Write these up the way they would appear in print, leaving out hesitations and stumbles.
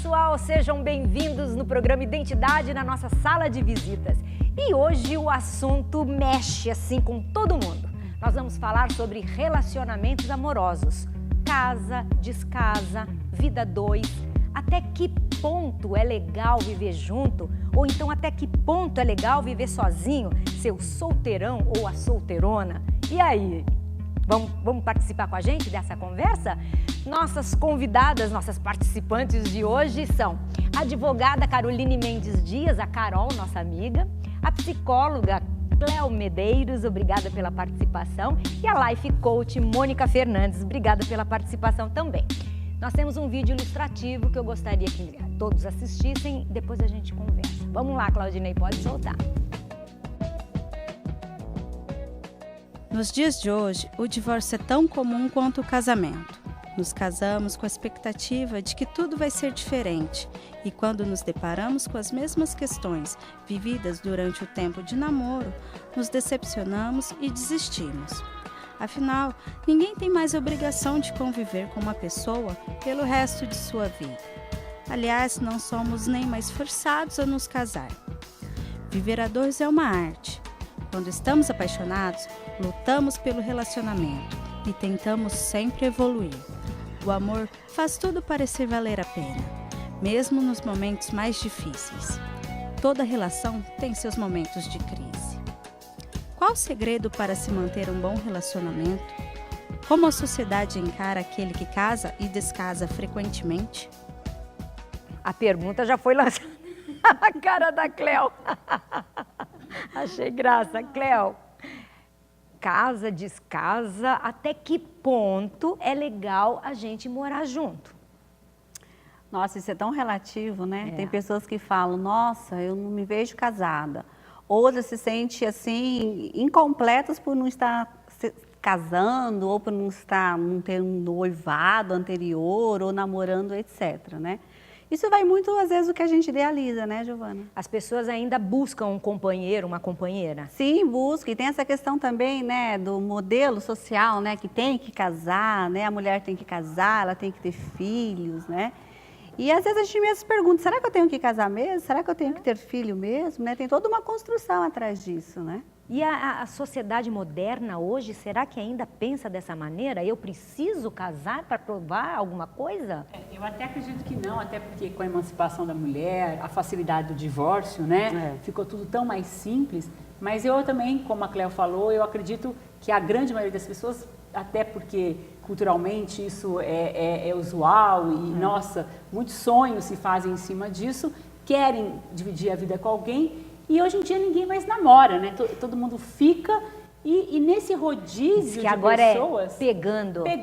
pessoal, sejam bem-vindos no programa Identidade na nossa sala de visitas. E hoje o assunto mexe assim com todo mundo. Nós vamos falar sobre relacionamentos amorosos. Casa, descasa, vida dois. Até que ponto é legal viver junto? Ou então até que ponto é legal viver sozinho, ser o solteirão ou a solteirona? E aí? Vamos participar com a gente dessa conversa? Nossas convidadas, nossas participantes de hoje são a advogada Caroline Mendes Dias, a Carol, nossa amiga, a psicóloga Cléo Medeiros, obrigada pela participação, e a Life Coach Mônica Fernandes, obrigada pela participação também. Nós temos um vídeo ilustrativo que eu gostaria que todos assistissem, depois a gente conversa. Vamos lá, Claudinei, pode soltar. Nos dias de hoje, o divórcio é tão comum quanto o casamento. Nos casamos com a expectativa de que tudo vai ser diferente e quando nos deparamos com as mesmas questões vividas durante o tempo de namoro, nos decepcionamos e desistimos. Afinal, ninguém tem mais obrigação de conviver com uma pessoa pelo resto de sua vida. Aliás, não somos nem mais forçados a nos casar. Viver a dois é uma arte. Quando estamos apaixonados, lutamos pelo relacionamento e tentamos sempre evoluir. O amor faz tudo parecer valer a pena, mesmo nos momentos mais difíceis. Toda relação tem seus momentos de crise. Qual o segredo para se manter um bom relacionamento? Como a sociedade encara aquele que casa e descasa frequentemente? A pergunta já foi lançada. A cara da Cléo. Achei graça. Cléo, casa, descasa, até que ponto é legal a gente morar junto? Nossa, isso é tão relativo, né? Tem pessoas que falam, nossa, eu não me vejo casada. Outras se sentem assim, incompletas por não estar se casando, ou por não ter um noivado anterior, ou namorando, etc, né? Isso vai muito, às vezes, do que a gente idealiza, né, Giovana? As pessoas ainda buscam um companheiro, uma companheira? Sim, busca. E tem essa questão também, né, do modelo social, né, que tem que casar, né, a mulher tem que casar, ela tem que ter filhos, né? E às vezes a gente mesmo se pergunta, será que eu tenho que casar mesmo? Será que eu tenho que ter filho mesmo? Né? Tem toda uma construção atrás disso, né? E a sociedade moderna hoje, será que ainda pensa dessa maneira? Eu preciso casar para provar alguma coisa? Eu até acredito que não, até porque com a emancipação da mulher, a facilidade do divórcio, né? Ficou tudo tão mais simples. Mas eu também, como a Cléo falou, eu acredito que a grande maioria das pessoas, até porque culturalmente isso é usual e, nossa, muitos sonhos se fazem em cima disso, querem dividir a vida com alguém. E hoje em dia ninguém mais namora, né? Todo mundo fica e nesse rodízio que de agora pessoas... É pegando. Né?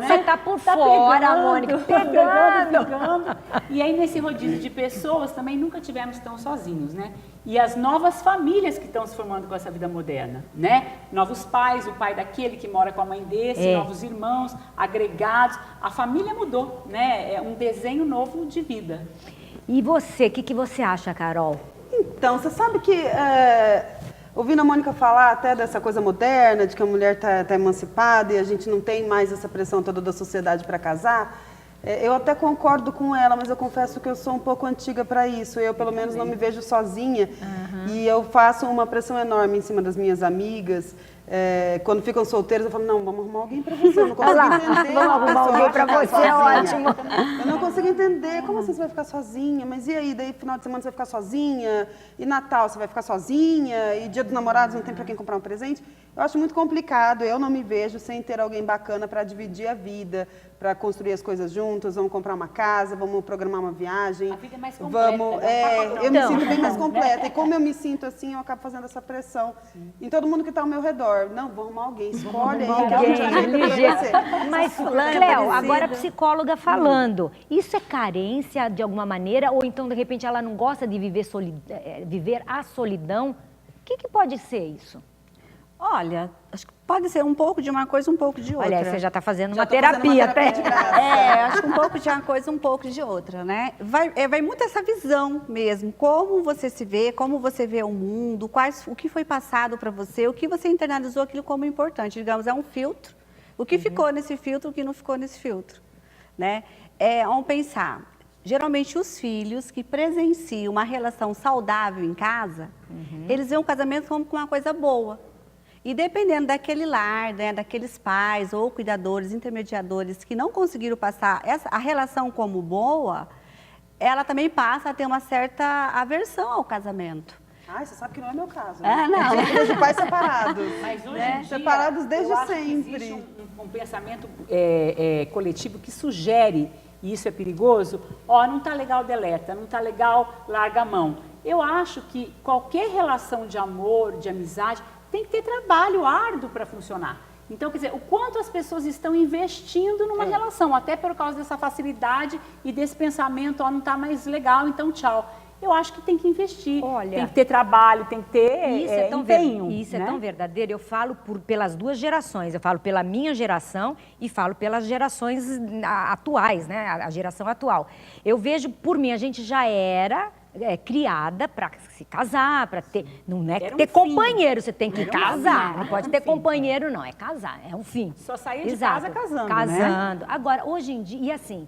Você tá por fora, Mônica. Pegando. E aí nesse rodízio de pessoas também nunca tivemos tão sozinhos, né? E as novas famílias que estão se formando com essa vida moderna, né? Novos pais, o pai daquele que mora com a mãe desse, novos irmãos, agregados. A família mudou, né? É um desenho novo de vida. E você, o que você acha, Carol? Então, você sabe que, ouvindo a Mônica falar até dessa coisa moderna, de que a mulher está emancipada e a gente não tem mais essa pressão toda da sociedade para casar, eu até concordo com ela, mas eu confesso que eu sou um pouco antiga para isso. Eu, pelo menos, não me vejo sozinha e eu faço uma pressão enorme em cima das minhas amigas. Quando ficam solteiras, eu falo, não, vamos arrumar alguém pra você. Eu não consigo entender. Vamos arrumar alguém pra você, é ótimo. Eu não consigo entender. Como assim você vai ficar sozinha? Mas e aí? Daí, final de semana, você vai ficar sozinha? E Natal, você vai ficar sozinha? E Dia dos Namorados, não tem pra quem comprar um presente? Eu acho muito complicado. Eu não me vejo sem ter alguém bacana pra dividir a vida, pra construir as coisas juntas. Vamos comprar uma casa, vamos programar uma viagem. A vida é mais completa. Eu me sinto bem mais completa. E como eu me sinto assim, eu acabo fazendo essa pressão em todo mundo que está ao meu redor. Não, vou arrumar alguém, escolhe aí que a gente ajeita pra você. Mas, Cléo, agora a psicóloga falando, isso é carência de alguma maneira? Ou então, de repente, ela não gosta de viver a solidão? O que pode ser isso? Olha, acho que pode ser um pouco de uma coisa, um pouco de outra. Olha, você já está fazendo uma terapia até. Acho que um pouco de uma coisa, um pouco de outra, né? Vai muito essa visão mesmo, como você se vê, como você vê o mundo, o que foi passado para você, o que você internalizou aquilo como importante. Digamos, é um filtro, o que ficou nesse filtro, o que não ficou nesse filtro, né? Vamos pensar, geralmente os filhos que presenciam uma relação saudável em casa, eles veem o casamento como uma coisa boa. E dependendo daquele lar, né, daqueles pais ou cuidadores, intermediadores que não conseguiram passar a relação como boa, ela também passa a ter uma certa aversão ao casamento. Ai, você sabe que não é meu caso. Ah, não. Eu sou de pais separados. Mas hoje em dia, separados desde eu acho sempre. que existe um pensamento coletivo que sugere, e isso é perigoso, não tá legal, deleta, não tá legal, larga a mão. Eu acho que qualquer relação de amor, de amizade, tem que ter trabalho árduo para funcionar. Então, quer dizer, o quanto as pessoas estão investindo numa relação, até por causa dessa facilidade e desse pensamento, não tá mais legal, então tchau. Eu acho que tem que investir, tem que ter trabalho, tem que ter empenho. Isso é tão verdadeiro, eu falo pelas duas gerações, eu falo pela minha geração e falo pelas gerações atuais, né, a geração atual. Eu vejo, por mim, a gente já era criada para se casar, para ter, não é ter companheiro, você tem que casar, não pode ter companheiro não, é casar, é um fim. Só sair de casa casando, né? Agora, hoje em dia, e assim,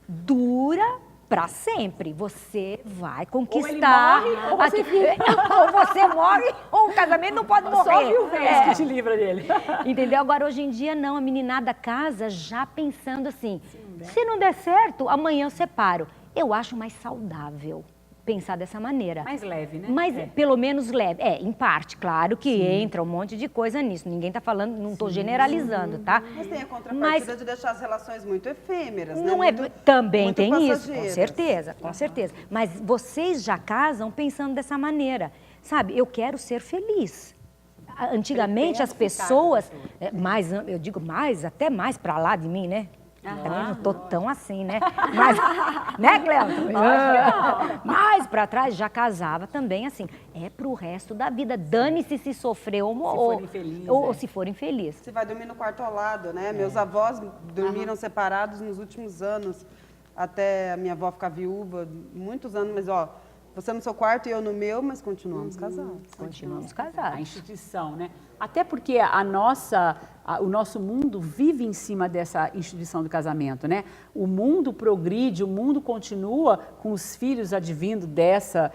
dura para sempre. Você vai conquistar. Ou ele morre, ou você fica. Ou você morre, ou o casamento não pode morrer. Só a viuvez que te livra dele. Entendeu? Agora, hoje em dia, não. A meninada casa já pensando assim, se não der certo, amanhã eu separo. Eu acho mais saudável pensar dessa maneira. Mais leve, né? Mas pelo menos leve. Em parte, claro que entra um monte de coisa nisso. Ninguém está falando, não estou generalizando, tá? Mas tem a contrapartida de deixar as relações muito efêmeras, né? Não muito, também muito tem isso, com certeza, com certeza. Mas vocês já casam pensando dessa maneira. Sabe, eu quero ser feliz. Antigamente as pessoas, eu digo mais, até mais para lá de mim, né? Também não tô tão assim, né? Mas, né, Cleo? Mais para trás já casava também assim. É pro resto da vida. Dane-se se sofreu ou se for infeliz. Você vai dormir no quarto ao lado, né? Meus avós dormiram separados nos últimos anos, até a minha avó ficar viúva, muitos anos, mas você no seu quarto e eu no meu, mas continuamos casados. Continuamos casados. A instituição, né? Até porque o nosso mundo vive em cima dessa instituição do casamento, né? O mundo progride, o mundo continua com os filhos advindo dessa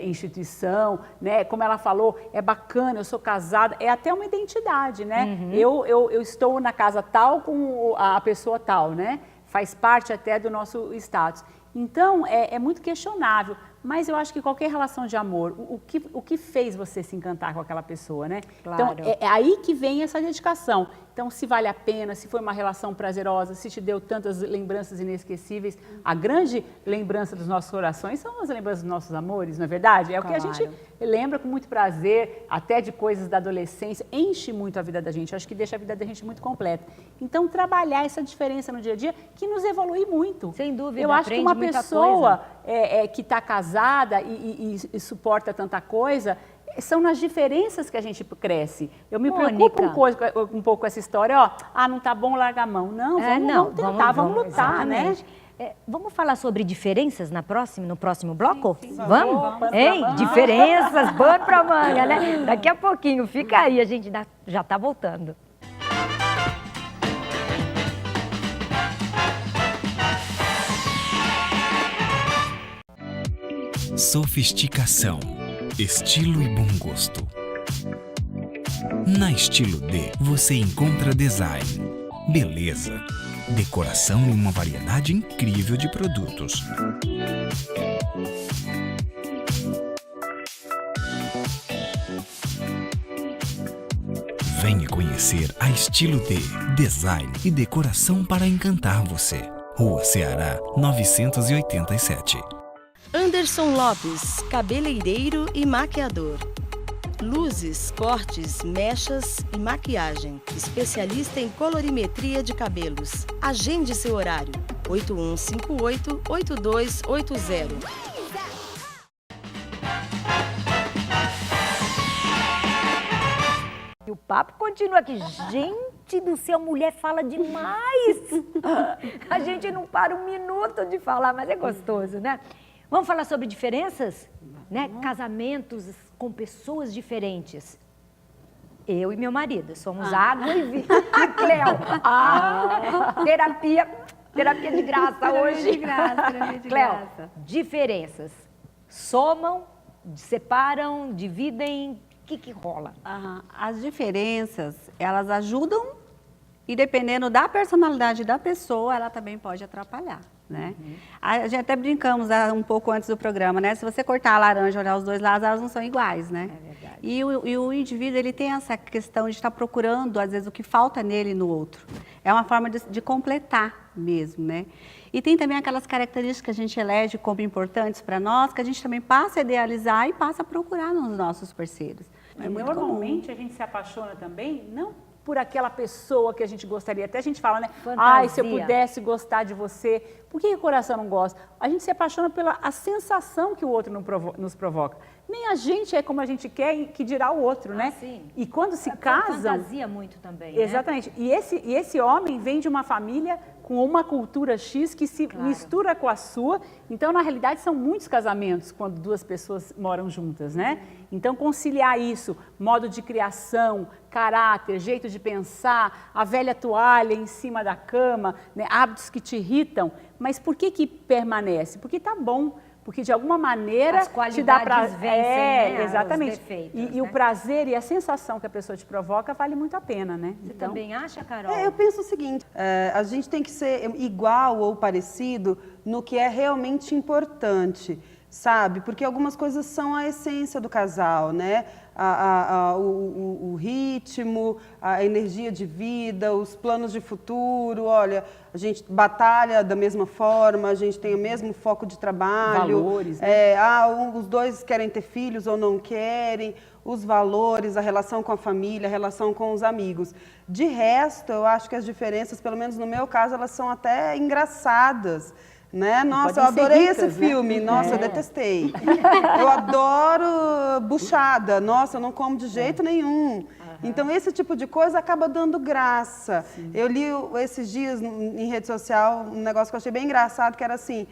instituição, né? Como ela falou, é bacana, eu sou casada, é até uma identidade, né? Eu estou na casa tal com a pessoa tal, né? Faz parte até do nosso status. Então, é muito questionável, mas eu acho que qualquer relação de amor, o que fez você se encantar com aquela pessoa, né? Claro. Então, é aí que vem essa dedicação. Então, se vale a pena, se foi uma relação prazerosa, se te deu tantas lembranças inesquecíveis, a grande lembrança dos nossos corações são as lembranças dos nossos amores, não é verdade? É o que a gente lembra com muito prazer, até de coisas da adolescência, enche muito a vida da gente, acho que deixa a vida da gente muito completa. Então, trabalhar essa diferença no dia a dia, que nos evolui muito. Sem dúvida, eu acho que uma pessoa que está casada e suporta tanta coisa, são nas diferenças que a gente cresce. Eu me preocupo um pouco com essa história, não tá bom, larga a mão. Não, vamos tentar, vamos lutar, exatamente, né? Vamos falar sobre diferenças no próximo bloco? Sim. Vamos? Hein? Diferenças, pano pra manga, né? Daqui a pouquinho, fica aí, a gente já tá voltando. Sofisticação, estilo e bom gosto. Na Estilo D, você encontra design, beleza, decoração e uma variedade incrível de produtos. Venha conhecer a Estilo D, design e decoração para encantar você. Rua Ceará, 987. Anderson Lopes, cabeleireiro e maquiador. Luzes, cortes, mechas e maquiagem. Especialista em colorimetria de cabelos. Agende seu horário. 8158-8280. E o papo continua aqui. Gente do céu, mulher fala demais. A gente não para um minuto de falar, mas é gostoso, né? Vamos falar sobre diferenças? Né? Casamentos com pessoas diferentes. Eu e meu marido somos água e vinho. Cleo, terapia Terapia de graça hoje. Terapia de graça, terapia de Cléo, graça. diferenças. Somam, separam, dividem, o que rola? As diferenças, elas ajudam e dependendo da personalidade da pessoa, ela também pode atrapalhar, né? A gente até brincamos um pouco antes do programa, né? Se você cortar a laranja e olhar os dois lados, elas não são iguais, né? É verdade. E o indivíduo, ele tem essa questão de estar procurando, às vezes, o que falta nele e no outro. É uma forma de completar mesmo, né? E tem também aquelas características que a gente elege como importantes para nós, que a gente também passa a idealizar e passa a procurar nos nossos parceiros. E normalmente a gente se apaixona também, não por aquela pessoa que a gente gostaria. Até a gente fala, né? Fantasia. Ai, se eu pudesse gostar de você. Por que o coração não gosta? A gente se apaixona pela a sensação que o outro nos provoca. Nem a gente é como a gente quer, que dirá o outro, né? Sim. E quando se casam... Fantasia muito também, né? Exatamente. E esse homem vem de uma família com uma cultura X que se mistura com a sua. Então, na realidade, são muitos casamentos quando duas pessoas moram juntas, né? Então, conciliar isso, modo de criação, caráter, jeito de pensar, a velha toalha em cima da cama, né? Hábitos que te irritam. Mas por que permanece? Porque tá bom. Porque, de alguma maneira, as qualidades te dá prazer. vencem, né, Exatamente. os defeitos, E né? o prazer e a sensação que a pessoa te provoca vale muito a pena, né? Você também acha, Carol? Eu penso o seguinte, a gente tem que ser igual ou parecido no que é realmente importante, sabe? Porque algumas coisas são a essência do casal, né? O ritmo, a energia de vida, os planos de futuro, olha, a gente batalha da mesma forma, a gente tem o mesmo foco de trabalho. Valores, né? Os dois querem ter filhos ou não querem, os valores, a relação com a família, a relação com os amigos. De resto, eu acho que as diferenças, pelo menos no meu caso, elas são até engraçadas. Né? Nossa, eu adorei esse filme, nossa, eu detestei. Eu adoro buchada, nossa, eu não como de jeito nenhum. Então, esse tipo de coisa acaba dando graça. Eu li esses dias em rede social um negócio que eu achei bem engraçado, que era assim,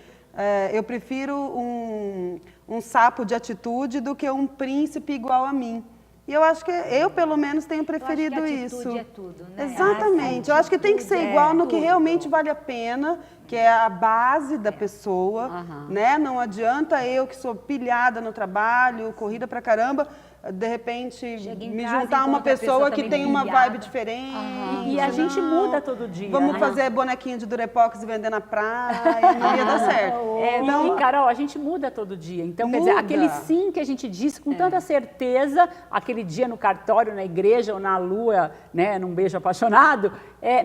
eu prefiro um sapo de atitude do que um príncipe igual a mim. E eu acho que eu, pelo menos, tenho preferido eu acho que isso. atitude é tudo, né? Exatamente. Eu acho que tem que ser igual no que realmente vale a pena, que é a base da pessoa, né? Não adianta eu que sou pilhada no trabalho, corrida pra caramba, de repente me juntar a uma pessoa que tem uma vibe diferente. E a gente muda todo dia. Vamos né? fazer bonequinho de durepox e vender na praia, não ia dar certo. E, Carol, a gente muda todo dia. Então, quer dizer, Muda. aquele sim que a gente disse com tanta certeza, aquele dia no cartório, na igreja ou na lua, né, num beijo apaixonado,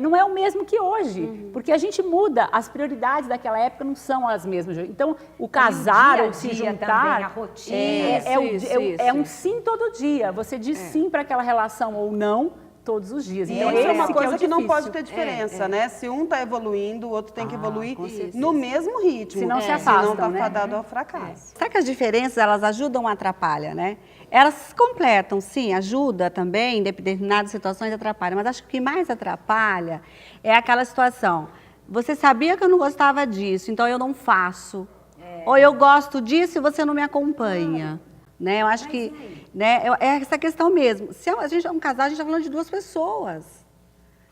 não é o mesmo que hoje. Porque a gente muda, as prioridades daquela época não são as mesmas. Então, o casar ou se juntar... Também, a rotina. É um sim todo dia. Você diz sim para aquela relação ou não todos os dias. Então, Isso é uma esse coisa é que não difícil. pode ter diferença, né? Se um está evoluindo, o outro tem que evoluir no mesmo ritmo. Senão se Senão afastam, está né? fadado ao fracasso. Sabe que as diferenças, elas ajudam ou atrapalham, né? Elas se completam, sim, ajuda também, em determinadas situações atrapalha, mas acho que o que mais atrapalha é aquela situação, você sabia que eu não gostava disso, então eu não faço. Ou eu gosto disso e você não me acompanha. Né? Eu acho que é essa questão mesmo. Se a gente é um casal, a gente está falando de duas pessoas.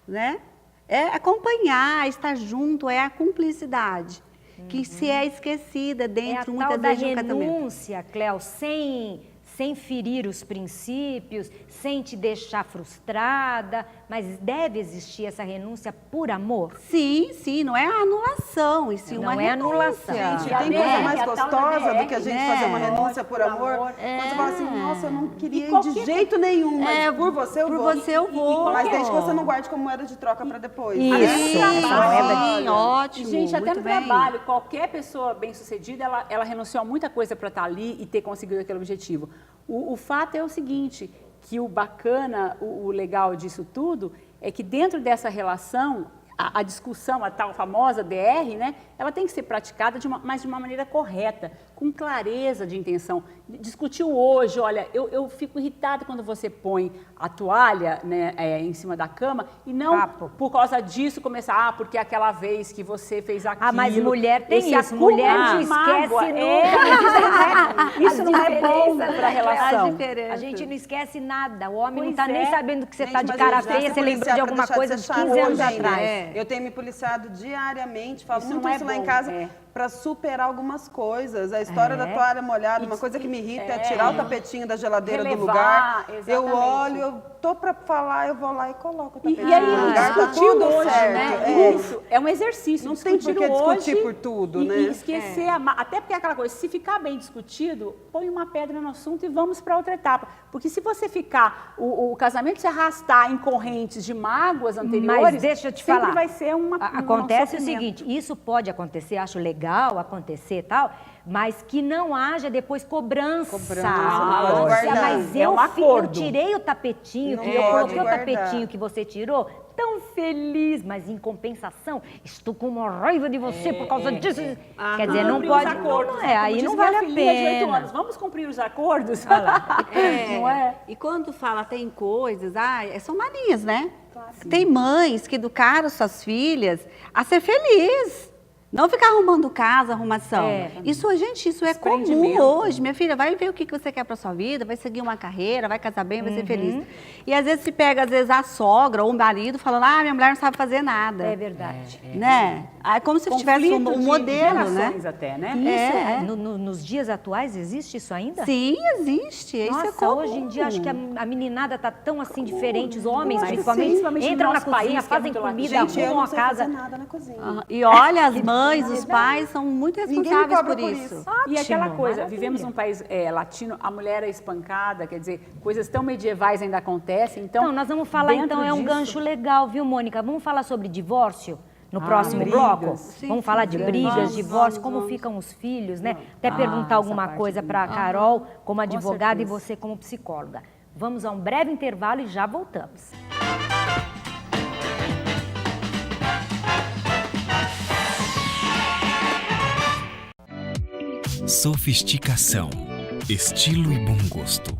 Né? É acompanhar, estar junto, é a cumplicidade. Que se é esquecida dentro, muitas vezes, de um casamento. renúncia, Cléo, sem ferir os princípios, sem te deixar frustrada, mas deve existir essa renúncia por amor? Sim, não é a anulação, e sim Não uma é renúncia. anulação. Gente, a tem DR, coisa mais a tal da gostosa do que a DR, gente né? fazer uma renúncia por amor. Quando você fala assim, nossa, eu não queria ir de jeito nenhum, mas por você eu por vou. você eu vou. Mas desde que você não guarde como moeda de troca para depois. Isso. Sim, ótimo. E, gente, até muito no bem. trabalho, qualquer pessoa bem-sucedida, ela renunciou a muita coisa para estar ali e ter conseguido aquele objetivo. O fato é o seguinte, que o bacana, o legal disso tudo, é que dentro dessa relação, a discussão, a tal famosa DR, né, ela tem que ser praticada mas de uma maneira correta, com clareza de intenção. Discutiu hoje, olha, eu fico irritada quando você põe a toalha, né, em cima da cama e não por causa disso começar, porque aquela vez que você fez aquilo. Mas mulher tem isso, acúmulo mulher não de esquece mágoa, nunca. Isso não é bom para a relação. A gente não esquece nada, o homem não Pois está nem é. sabendo que você está Gente, de mas cara eu já feia, sei você lembrou policiar de pra alguma deixar coisa de de ser 15 chato anos hoje, atrás. né? Eu tenho me policiado diariamente, falo Isso muito não é isso lá em bom, casa, para superar algumas coisas. A história da toalha molhada, uma coisa que me irrita é tirar o tapetinho da geladeira do lugar. Relevar, Eu exatamente. olho, eu tô para falar, eu vou lá e coloco o tapetinho E aí, no lugar, tá discutir tudo hoje, certo. né? Isso, é um exercício. Não tem por que discutir por tudo, né? E esquecer, até porque é aquela coisa, se ficar bem discutido, põe uma pedra no assunto e vamos para outra etapa. Porque se você ficar, o casamento se arrastar em correntes de mágoas anteriores, Mas deixa eu te sempre falar. vai ser Acontece um o seguinte, isso pode acontecer, acho legal acontecer e tal, mas que não haja depois cobrança. Cobrança, não pode Olha, guardar. mas É um eu acordo. tirei o tapetinho, Não que eu pode coloquei o guardar. tapetinho que você tirou, tão feliz, mas em compensação, estou com uma raiva de você por causa disso. Quer dizer, não Cumprir pode, os acordos, não né? é, Como aí diz não minha vale a filhinha de 8 pena. anos, vamos cumprir os acordos? É, Não é? E quando fala tem coisas, são manias, né? Tem mães que educaram suas filhas a ser feliz. Não ficar arrumando casa, arrumação. Isso é comum Desprendimento. hoje. Minha filha, vai ver o que você quer para sua vida, vai seguir uma carreira, vai casar bem, vai ser feliz. E às vezes se pega, a sogra ou o marido falando, minha mulher não sabe fazer nada. É verdade. Né? É como se tivesse um Conflito de modelo, né? gerações até, né? Isso, nos dias atuais, existe isso ainda? Sim, existe. Isso Nossa, é comum. hoje em dia acho que a meninada tá tão assim diferente, os homens Mas principalmente, principalmente no entram na nosso cozinha, país, que é fazem muito comida, Gente, eu arrumam não a sei casa. fazer nada na cozinha. E olha, as mães, os pais são muito Ninguém me responsáveis cobra por por isso. isso. E aquela Ótimo, coisa, maravilha. vivemos num país latino, a mulher é espancada, quer dizer, coisas tão medievais ainda acontecem. Então, Então, nós vamos falar, dentro então, é um disso- gancho legal, viu, Mônica? Vamos falar sobre divórcio no próximo brigas. bloco? Sim, Vamos falar de brigas, Vamos, divórcio, vamos, como vamos. ficam os filhos, né? Até perguntar alguma essa coisa parte para a Carol, como advogada, e certeza. você como psicóloga. Vamos a um breve intervalo e já voltamos. Sofisticação, estilo e bom gosto.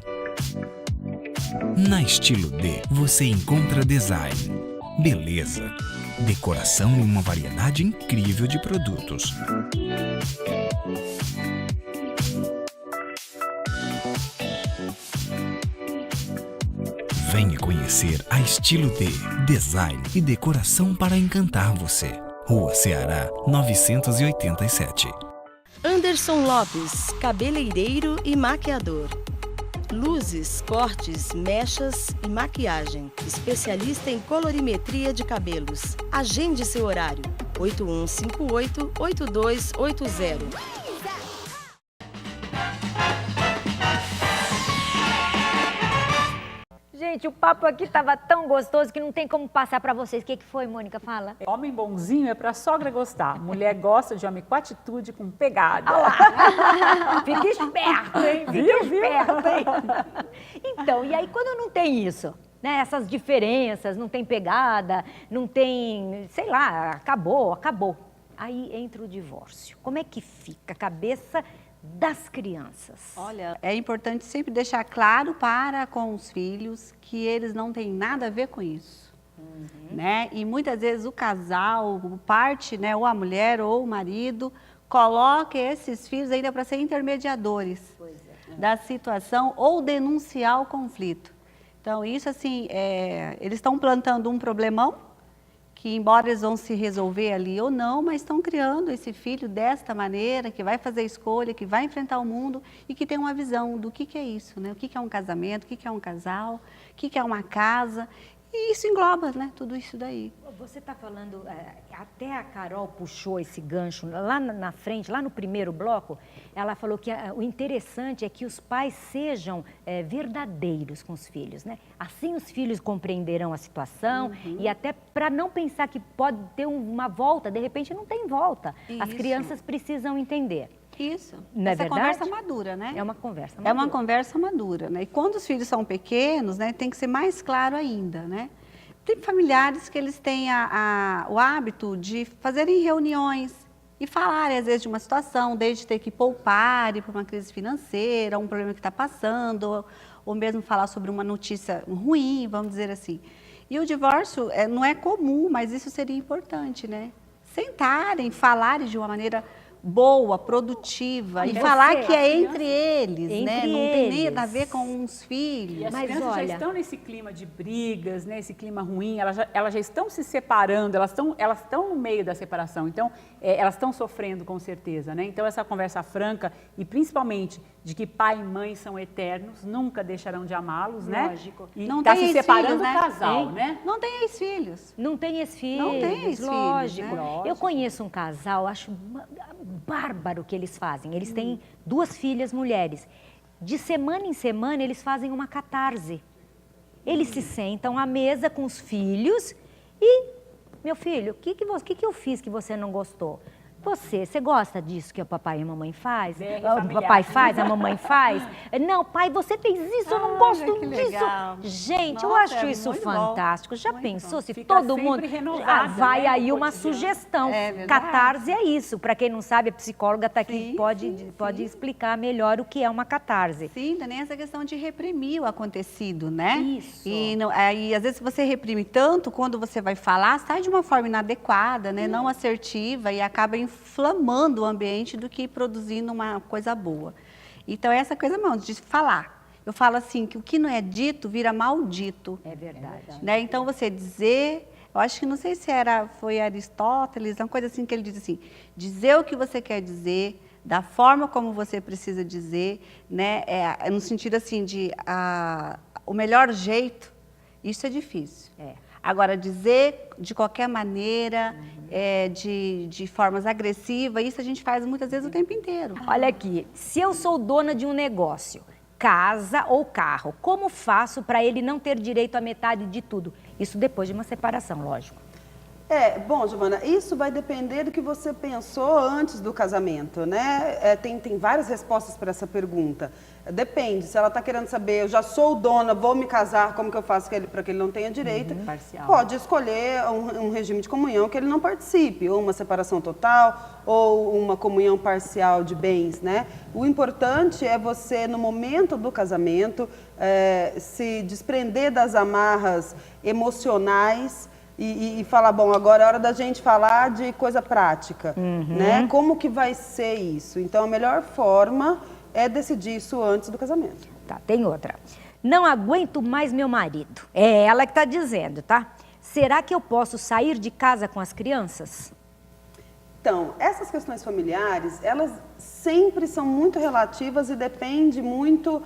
Na Estilo D, você encontra design, beleza, decoração e uma variedade incrível de produtos. Venha conhecer a Estilo D, design e decoração para encantar você. Rua Ceará, 987. Anderson Lopes, cabeleireiro e maquiador. Luzes, cortes, mechas e maquiagem. Especialista em colorimetria de cabelos. Agende seu horário. 8158-8280. Gente, o papo aqui estava tão gostoso que não tem como passar para vocês. O que foi, Mônica? Fala. Homem bonzinho é pra sogra gostar. Mulher gosta de homem com atitude, com pegada. Fica esperto, hein? Fica esperto, hein? Então, e aí quando não tem isso, né? Essas diferenças, não tem pegada, não tem, sei lá, acabou. Aí entra o divórcio. Como é que fica a cabeça das crianças? Olha, é importante sempre deixar claro para com os filhos que eles não têm nada a ver com isso. Né? E muitas vezes o casal, parte, né, ou a mulher ou o marido, coloca esses filhos ainda para ser intermediadores da situação ou denunciar o conflito. Então, isso assim, eles estão plantando um problemão, que embora eles vão se resolver ali ou não, mas estão criando esse filho desta maneira, que vai fazer escolha, que vai enfrentar o mundo e que tem uma visão do que é isso, né? O que é um casamento, o que é um casal, o que é uma casa. E isso engloba, né, tudo isso daí. Você está falando, até a Carol puxou esse gancho lá na frente, lá no primeiro bloco, ela falou que o interessante é que os pais sejam verdadeiros com os filhos, né? Assim os filhos compreenderão a situação e até para não pensar que pode ter uma volta, de repente não tem volta. As Isso. crianças precisam entender. Isso. Não é Essa verdade? conversa madura, né? É uma conversa É uma madura. conversa madura, né? E quando os filhos são pequenos, né, tem que ser mais claro ainda, né? Tem familiares que eles têm o hábito de fazerem reuniões E falar, às vezes, de uma situação, desde ter que poupar por uma crise financeira, um problema que está passando, ou mesmo falar sobre uma notícia ruim, vamos dizer assim. E o divórcio não é comum, mas isso seria importante, né? Sentarem, falarem de uma maneira boa, produtiva, e falar que é entre eles, né? Não tem nada a ver com os filhos. E as Mas crianças olha, já estão nesse clima de brigas, né? Esse clima ruim, elas já estão se separando, elas estão no meio da separação, então elas estão sofrendo com certeza, né? Então essa conversa franca e principalmente de que pai e mãe são eternos, nunca deixarão de amá-los, né? Lógico. E Não está tem se separando ex-filhos, né? o casal, Hein? né? Não tem ex-filhos. Não tem ex-filhos, Não tem ex-filhos, lógico. né? Eu conheço um casal, acho bárbaro o que eles fazem. Eles têm 2 filhas mulheres. De semana em semana, eles fazem uma catarse. Eles se sentam à mesa com os filhos e, meu filho, o que eu fiz que você não gostou? Você gosta disso que o papai e a mamãe faz? O papai faz, a mamãe faz? Não, pai, você fez isso, eu não gosto que disso. legal. Gente, eu Nossa, acho é isso muito fantástico. Já Muito pensou bom. se Fica todo sempre mundo... renovada, vai né, aí o uma cotidiano. sugestão. É verdade. Catarse é isso. Para quem não sabe, a psicóloga está aqui, Sim, pode explicar melhor o que é uma catarse. Sim, também essa questão de reprimir o acontecido, né? Isso. E aí, às vezes, você reprime tanto, quando você vai falar, sai de uma forma inadequada, né? Não assertiva e acaba inflamando o ambiente do que produzindo uma coisa boa. Então, essa coisa mesmo, de falar. Eu falo assim, que o que não é dito vira maldito. É verdade. Né? Então, você dizer... Eu acho que, não sei se foi Aristóteles, uma coisa assim que ele diz assim, dizer o que você quer dizer, da forma como você precisa dizer, né? No sentido assim de o melhor jeito, isso é difícil. Agora, dizer de qualquer maneira, de formas agressivas, isso a gente faz muitas vezes o tempo inteiro. Olha aqui, se eu sou dona de um negócio, casa ou carro, como faço para ele não ter direito à metade de tudo? Isso depois de uma separação, lógico. Bom, Giovana, isso vai depender do que você pensou antes do casamento, né? Tem várias respostas para essa pergunta. Depende, se ela está querendo saber, eu já sou dona, vou me casar, como que eu faço para que ele não tenha direito? Parcial. Pode escolher um regime de comunhão que ele não participe, ou uma separação total, ou uma comunhão parcial de bens, né? O importante é você, no momento do casamento, se desprender das amarras emocionais, e falar, bom, agora é hora da gente falar de coisa prática, né? Como que vai ser isso? Então, a melhor forma é decidir isso antes do casamento. Tá, tem outra. Não aguento mais meu marido. É ela que está dizendo, tá? Será que eu posso sair de casa com as crianças? Então, essas questões familiares, elas sempre são muito relativas e depende muito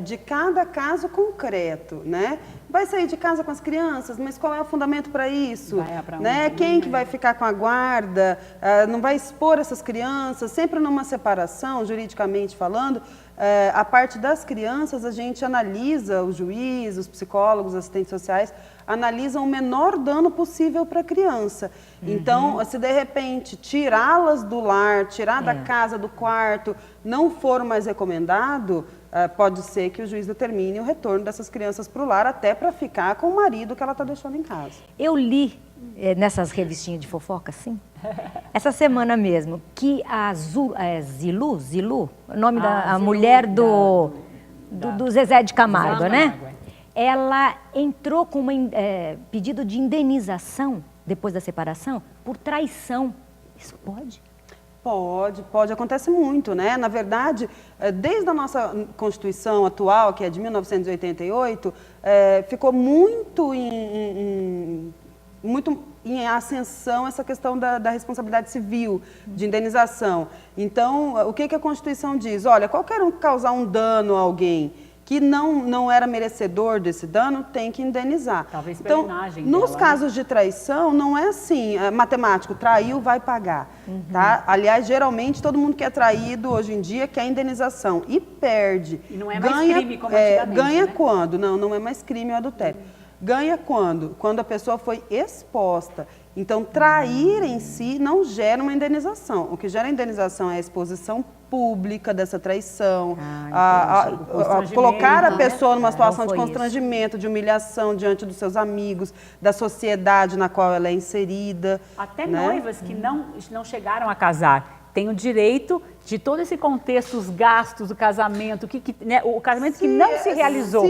de cada caso concreto, né? Vai sair de casa com as crianças, mas qual é o fundamento para isso? Né? Quem que vai ficar com a guarda? Não vai expor essas crianças? Sempre numa separação, juridicamente falando, a parte das crianças, a gente analisa, o juiz, os psicólogos, os assistentes sociais, analisam o menor dano possível para a criança. Então, se de repente tirá-las do lar, tirar da casa, do quarto, não for mais recomendado, pode ser que o juiz determine o retorno dessas crianças para o lar, até para ficar com o marido que ela está deixando em casa. Eu li nessas revistinhas de fofoca, sim, essa semana mesmo, que a Zilu, o nome da Zilu, mulher do Zezé de Camargo, né? Camargo, Ela entrou com um pedido de indenização, depois da separação, por traição. Isso pode? Pode, acontece muito, né? Na verdade, desde a nossa Constituição atual, que é de 1988, ficou muito em ascensão essa questão da responsabilidade civil, de indenização. Então, o que a Constituição diz? Olha, qualquer um que causar um dano a alguém que não era merecedor desse dano, tem que indenizar. Talvez pela imagem nos dela, casos de traição, não é assim, matemático, traiu, vai pagar. Tá? Aliás, geralmente, todo mundo que é traído hoje em dia quer indenização e perde. E não é mais crime como antigamente, ganha né? quando? Não é mais crime o adultério. Ganha quando? Quando a pessoa foi exposta. Então, trair em si não gera uma indenização. O que gera indenização é a exposição pública dessa traição, colocar a pessoa numa situação de constrangimento, de humilhação diante dos seus amigos, da sociedade na qual ela é inserida. Até noivas que não chegaram a casar têm o direito de todo esse contexto, os gastos do casamento, né, o casamento que não se realizou.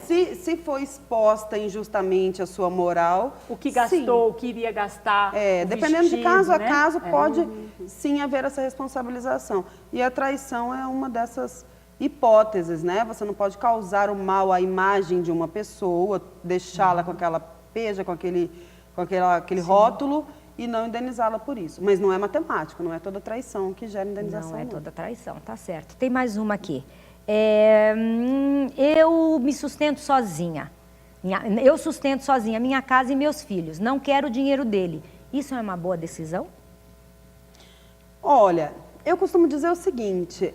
Se foi exposta injustamente a sua moral. O que gastou, o que iria gastar. Dependendo vestido, de caso a né? caso, pode sim haver essa responsabilização. E a traição é uma dessas hipóteses, né? Você não pode causar o mal à imagem de uma pessoa, deixá-la com aquela peja, com aquele rótulo, e não indenizá-la por isso. Mas não é matemático, não é toda traição que gera indenização. Não é toda traição, tá certo. Tem mais uma aqui. Eu me sustento sozinha. Eu sustento sozinha minha casa e meus filhos. Não quero o dinheiro dele. Isso é uma boa decisão? Olha, eu costumo dizer o seguinte,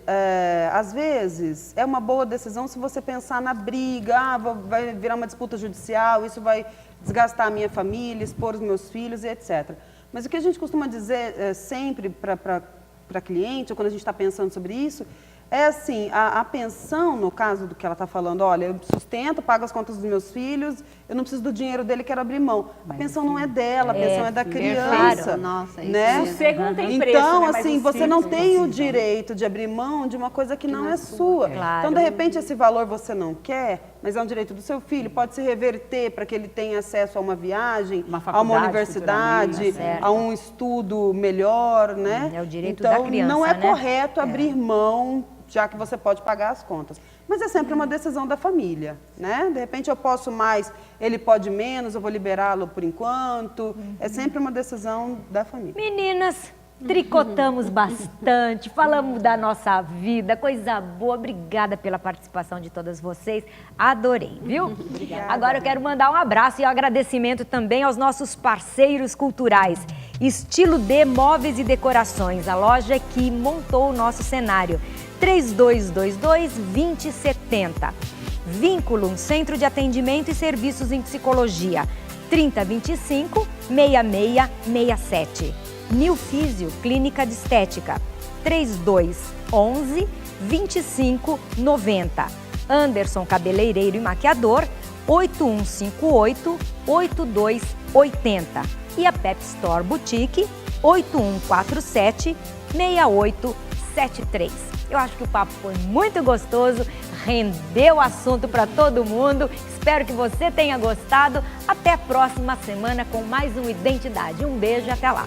às vezes é uma boa decisão se você pensar na briga, vai virar uma disputa judicial, isso vai desgastar a minha família, expor os meus filhos e etc. Mas o que a gente costuma dizer sempre para cliente, ou quando a gente está pensando sobre isso, é assim, a pensão, no caso do que ela está falando, olha, eu sustento, pago as contas dos meus filhos, eu não preciso do dinheiro dele, quero abrir mão. A pensão não é dela, a pensão é da criança. Nossa, né? Isso não tem preço, então, né? assim, você não tem o direito de abrir mão de uma coisa que não é sua. Claro. Então, de repente, esse valor você não quer, mas é um direito do seu filho, pode se reverter para que ele tenha acesso a uma viagem, a uma universidade, a um estudo melhor, né? É o direito então, da criança, não é né? correto abrir mão, já que você pode pagar as contas. Mas é sempre uma decisão da família, né? De repente eu posso mais, ele pode menos, eu vou liberá-lo por enquanto. É sempre uma decisão da família. Meninas, tricotamos bastante, falamos da nossa vida, coisa boa. Obrigada pela participação de todas vocês. Adorei, viu? Obrigada. Agora eu quero mandar um abraço e um agradecimento também aos nossos parceiros culturais. Estilo D Móveis e Decorações, a loja que montou o nosso cenário. 3222-2070. Vínculo, Centro de Atendimento e Serviços em Psicologia. 3025-6667. New Físio, Clínica de Estética. 3211-2590. Anderson Cabeleireiro e Maquiador. 8158-8280. E a Pep Store Boutique. 8147-6873. Eu acho que o papo foi muito gostoso, rendeu assunto para todo mundo. Espero que você tenha gostado. Até a próxima semana com mais um Identidade. Um beijo e até lá.